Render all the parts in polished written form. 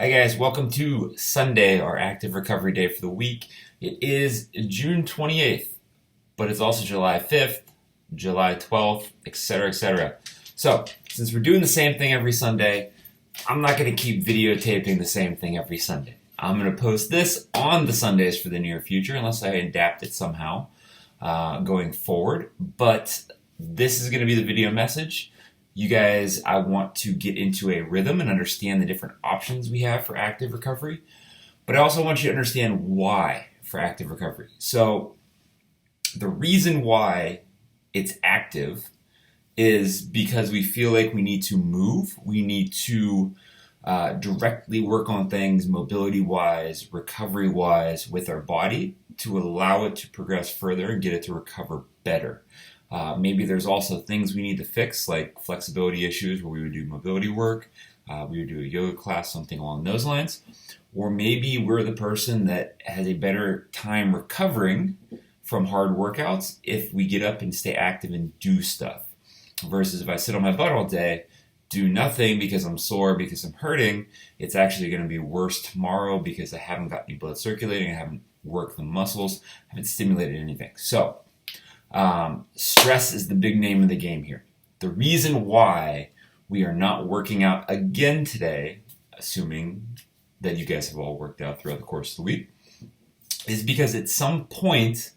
Hi guys, welcome to Sunday, our active recovery day for the week. It is June 28th, but it's also July 5th, July 12th, etc., etc. So, since we're doing the same thing every Sunday, I'm not going to keep videotaping the same thing every Sunday. I'm going to post this on the Sundays for the near future, unless I adapt it somehow going forward. But this is going to be the video message. You guys, I want to get into a rhythm and understand the different options we have for active recovery, but I also want you to understand why for active recovery. So the reason why it's active is because we feel like we need to move, we need to directly work on things mobility-wise, recovery-wise with our body to allow it to progress further and get it to recover better. Maybe there's also things we need to fix, like flexibility issues where we would do mobility work, we would do a yoga class, something along those lines. Or maybe we're the person that has a better time recovering from hard workouts if we get up and stay active and do stuff. Versus if I sit on my butt all day, do nothing because I'm sore, because I'm hurting, it's actually going to be worse tomorrow because I haven't got any blood circulating, I haven't worked the muscles, I haven't stimulated anything. So, stress is the big name of the game here. The reason why we are not working out again today, assuming that you guys have all worked out throughout the course of the week, is because at some point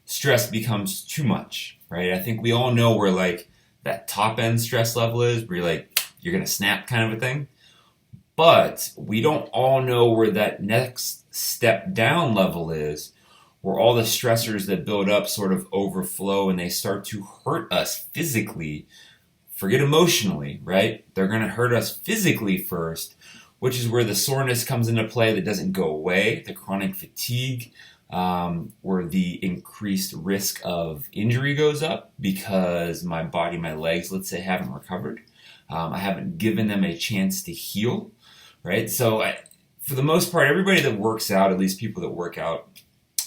stress becomes too much, right? I think we all know where like that top end stress level is, where you're gonna snap kind of a thing. But we don't all know where that next step down level is, where all the stressors that build up sort of overflow and they start to hurt us physically. Forget emotionally, right? They're going to hurt us physically first, which is where the soreness comes into play that doesn't go away, the chronic fatigue, where the increased risk of injury goes up because my body, my legs, let's say, haven't recovered. I haven't given them a chance to heal, right? So for the most part, everybody that works out, at least people that work out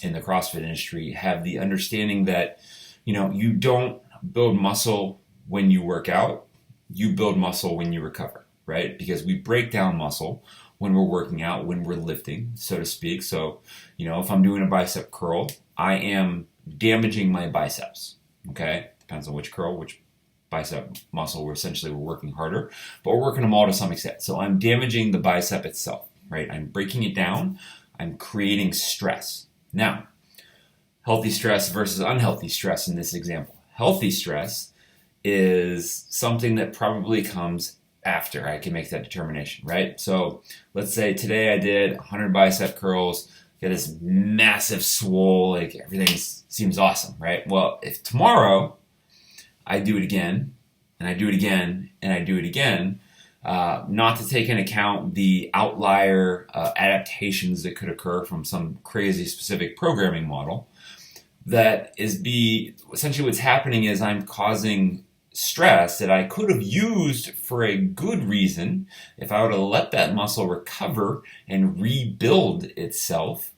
in the CrossFit industry, have the understanding that, you don't build muscle when you work out, you build muscle when you recover, right? Because we break down muscle when we're working out, when we're lifting, so to speak. So, if I'm doing a bicep curl, I am damaging my biceps, okay? Depends on which curl, which bicep muscle we're working harder, but we're working them all to some extent. So I'm damaging the bicep itself, right? I'm breaking it down, I'm creating stress. Now, healthy stress versus unhealthy stress in this example. Healthy stress is something that probably comes after I can make that determination, right? So let's say today I did 100 bicep curls, get this massive swole, like everything seems awesome, right? Well, if tomorrow I do it again, and I do it again, and I do it again, not to take into account the outlier adaptations that could occur from some crazy specific programming model. That is essentially what's happening is I'm causing stress that I could have used for a good reason if I would have let that muscle recover and rebuild itself.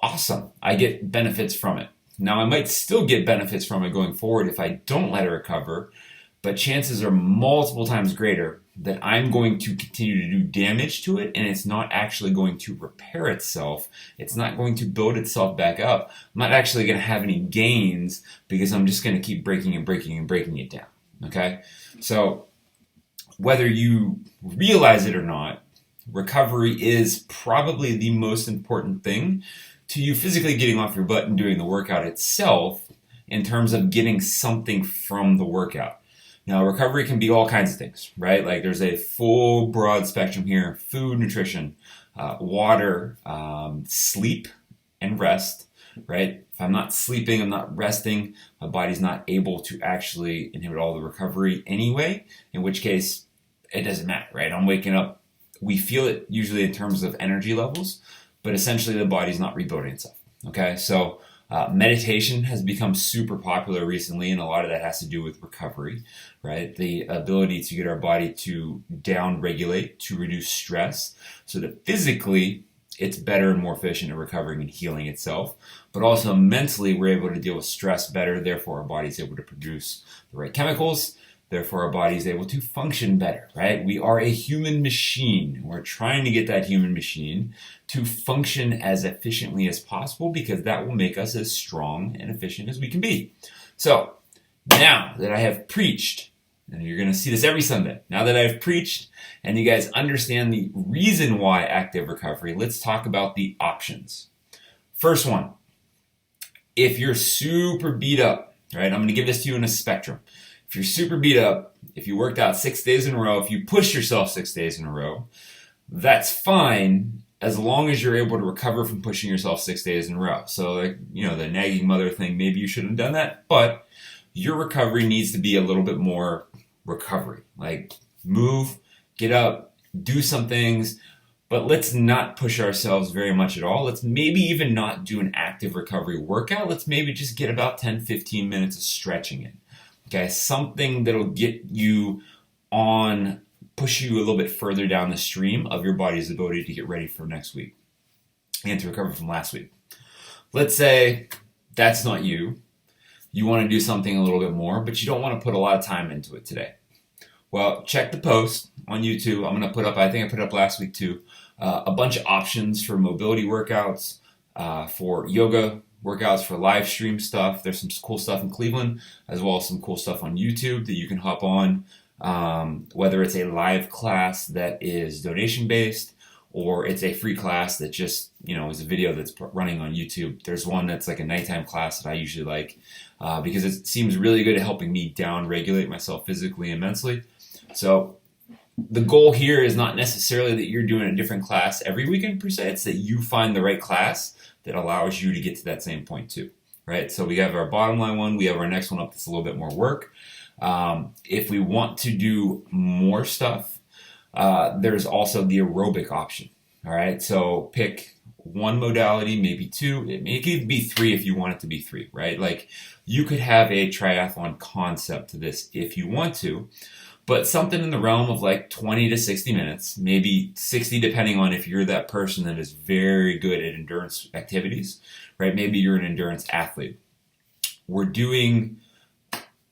Awesome. I get benefits from it. Now I might still get benefits from it going forward if I don't let it recover, but chances are multiple times greater that I'm going to continue to do damage to it and it's not actually going to repair itself. It's not going to build itself back up. I'm not actually going to have any gains because I'm just going to keep breaking and breaking and breaking it down. Okay? So whether you realize it or not, recovery is probably the most important thing to you physically getting off your butt and doing the workout itself in terms of getting something from the workout. Now, recovery can be all kinds of things, right? Like there's a full broad spectrum here: food, nutrition, water, sleep, and rest, right? If I'm not sleeping, I'm not resting, my body's not able to actually inhibit all the recovery anyway, in which case it doesn't matter, right? I'm waking up, we feel it usually in terms of energy levels, but essentially the body's not rebuilding itself, okay? So meditation has become super popular recently, and a lot of that has to do with recovery, right? The ability to get our body to down-regulate, to reduce stress, so that physically it's better and more efficient at recovering and healing itself, but also mentally we're able to deal with stress better, therefore our body's able to produce the right chemicals Therefore, our body is able to function better, right? We are a human machine. We're trying to get that human machine to function as efficiently as possible because that will make us as strong and efficient as we can be. So, now that I have preached, and you're going to see this every Sunday, now that I've preached and you guys understand the reason why active recovery, let's talk about the options. First one, if you're super beat up, right? I'm going to give this to you in a spectrum. If you're super beat up, if you worked out 6 days in a row, if you push yourself 6 days in a row, that's fine as long as you're able to recover from pushing yourself 6 days in a row. So, like, you know, the nagging mother thing, maybe you shouldn't have done that, but your recovery needs to be a little bit more recovery. Like, move, get up, do some things, but let's not push ourselves very much at all. Let's maybe even not do an active recovery workout. Let's maybe just get about 10-15 minutes of stretching in. Okay, something that'll get you on, push you a little bit further down the stream of your body's ability to get ready for next week and to recover from last week. Let's say that's not you. You want to do something a little bit more, but you don't want to put a lot of time into it today. Well, check the post on YouTube. I'm going to put up, I think I put up last week too, a bunch of options for mobility workouts, for yoga workouts, for live stream stuff. There's some cool stuff in Cleveland, as well as some cool stuff on YouTube that you can hop on, whether it's a live class that is donation based or it's a free class that just, you know, is a video that's running on YouTube. There's one that's like a nighttime class that I usually like because it seems really good at helping me down regulate myself physically and mentally. So the goal here is not necessarily that you're doing a different class every weekend per se. It's that you find the right class that allows you to get to that same point too, right? So we have our bottom line one. We have our next one up that's a little bit more work. If we want to do more stuff, there's also the aerobic option, all right? So pick one modality, maybe two. It could be three if you want it to be three, right? Like, you could have a triathlon concept to this if you want to, but something in the realm of like 20 to 60 minutes, maybe 60 depending on if you're that person that is very good at endurance activities, right? Maybe you're an endurance athlete. We're doing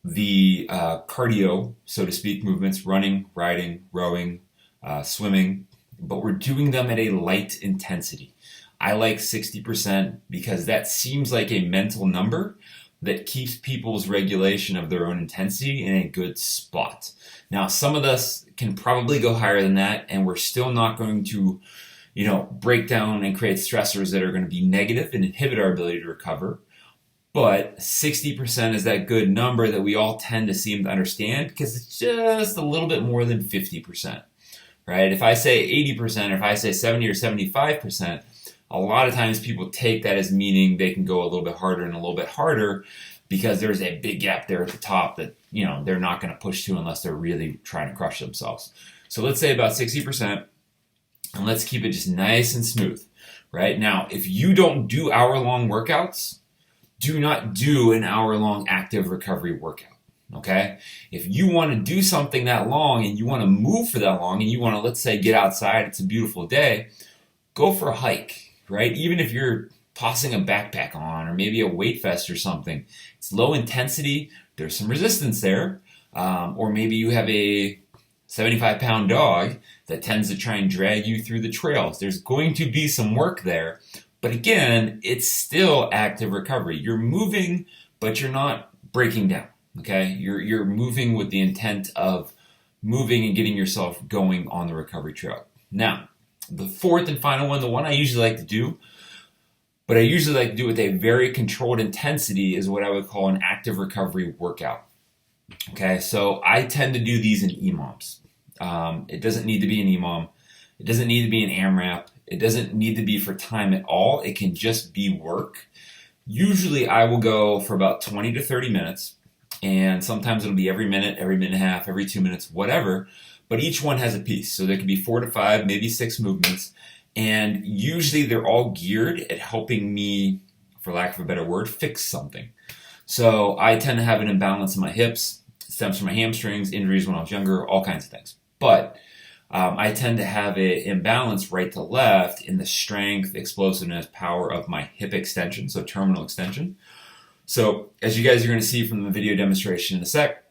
the cardio, so to speak, movements, running, riding, rowing, swimming, but we're doing them at a light intensity. I like 60% because that seems like a mental number that keeps people's regulation of their own intensity in a good spot. Now, some of us can probably go higher than that, and we're still not going to, you know, break down and create stressors that are going to be negative and inhibit our ability to recover. But 60% is that good number that we all tend to seem to understand because it's just a little bit more than 50%, right? If I say 80% or if I say 70 or 75%, a lot of times people take that as meaning they can go a little bit harder and a little bit harder because there's a big gap there at the top that, you know, they're not going to push to unless they're really trying to crush themselves. So let's say about 60%, and let's keep it just nice and smooth, right? Now, if you don't do hour-long workouts, do not do an hour-long active recovery workout, okay? If you want to do something that long and you want to move for that long and you want to, let's say, get outside, it's a beautiful day, go for a hike, right? Even if you're tossing a backpack on or maybe a weight vest or something, it's low intensity, there's some resistance there, or maybe you have a 75-pound dog that tends to try and drag you through the trails. There's going to be some work there. But again, it's still active recovery. You're moving, but you're not breaking down, okay? You're moving with the intent of moving and getting yourself going on the recovery trail. Now, the fourth and final one, the one I usually like to do, but I usually like to do with a very controlled intensity, is what I would call an active recovery workout, okay? So I tend to do these in EMOMs. It doesn't need to be an EMOM. It doesn't need to be an AMRAP. It doesn't need to be for time at all. It can just be work. Usually I will go for about 20 to 30 minutes, and sometimes it'll be every minute and a half, every 2 minutes, whatever, but each one has a piece. So there could be 4 to 5, maybe 6 movements, and usually they're all geared at helping me, for lack of a better word, fix something. So I tend to have an imbalance in my hips. It stems from my hamstrings, injuries when I was younger, all kinds of things. But I tend to have an imbalance right to left in the strength, explosiveness, power of my hip extension, so terminal extension. So as you guys are going to see from the video demonstration in a sec,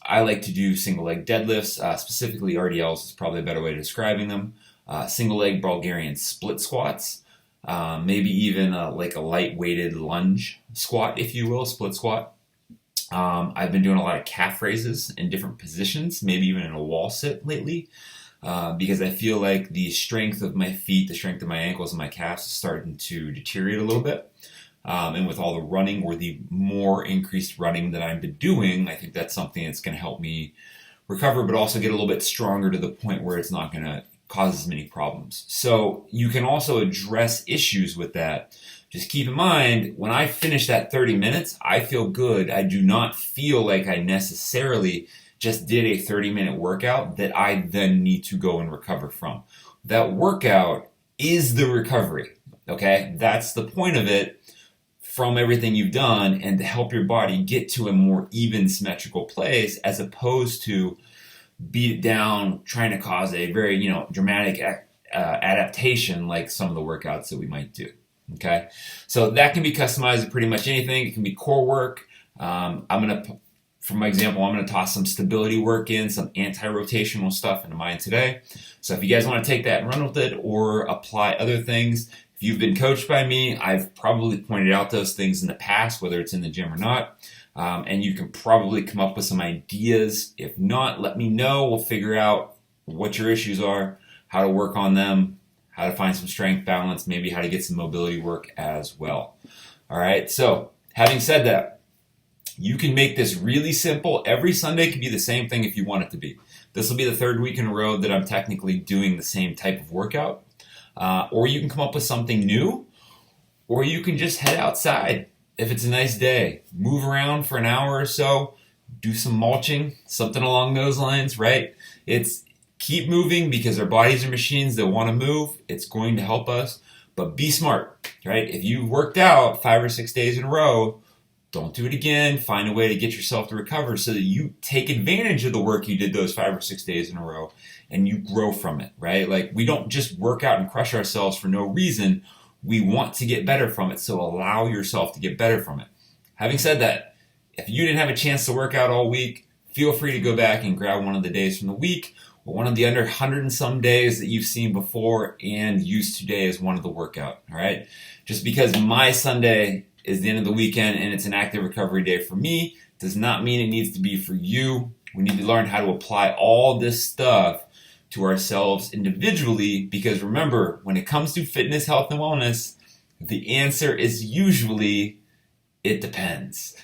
I like to do single leg deadlifts, specifically RDLs is probably a better way of describing them. Single leg Bulgarian split squats, maybe even like a light weighted lunge squat, if you will, split squat. I've been doing a lot of calf raises in different positions, maybe even in a wall sit lately, because I feel like the strength of my feet, the strength of my ankles and my calves is starting to deteriorate a little bit. And with all the running, or the more increased running that I've been doing, I think that's something that's going to help me recover, but also get a little bit stronger to the point where it's not going to cause as many problems. So you can also address issues with that. Just keep in mind, when I finish that 30 minutes, I feel good. I do not feel like I necessarily just did a 30-minute workout that I then need to go and recover from. That workout is the recovery, okay? That's the point of it, from everything you've done, and to help your body get to a more even symmetrical place, as opposed to beat it down trying to cause a very dramatic adaptation like some of the workouts that we might do. Okay, so that can be customized to pretty much anything. It can be core work. For my example, I'm gonna toss some stability work in, some anti-rotational stuff into mine today. So if you guys want to take that and run with it, or apply other things, if you've been coached by me, I've probably pointed out those things in the past, whether it's in the gym or not. And you can probably come up with some ideas. If not, let me know. We'll figure out what your issues are, how to work on them, how to find some strength balance, maybe how to get some mobility work as well. All right, so having said that, you can make this really simple. Every Sunday can be the same thing if you want it to be. This will be the third week in a row that I'm technically doing the same type of workout. Or you can come up with something new, or you can just head outside. If it's a nice day, move around for an hour or so, do some mulching, something along those lines, right? It's keep moving, because our bodies are machines that want to move. It's going to help us, but be smart, right? If you worked out 5 or 6 days in a row, don't do it again. Find a way to get yourself to recover so that you take advantage of the work you did those 5 or 6 days in a row and you grow from it, right? Like, we don't just work out and crush ourselves for no reason. We want to get better from it, so allow yourself to get better from it. Having said that, if you didn't have a chance to work out all week, feel free to go back and grab one of the days from the week, or one of the under 100 and some days that you've seen before, and use today as one of the workout, all right? Just because my Sunday is the end of the weekend and it's an active recovery day for me does not mean it needs to be for you. We need to learn how to apply all this stuff to ourselves individually, because remember, when it comes to fitness, health, and wellness, the answer is usually, it depends.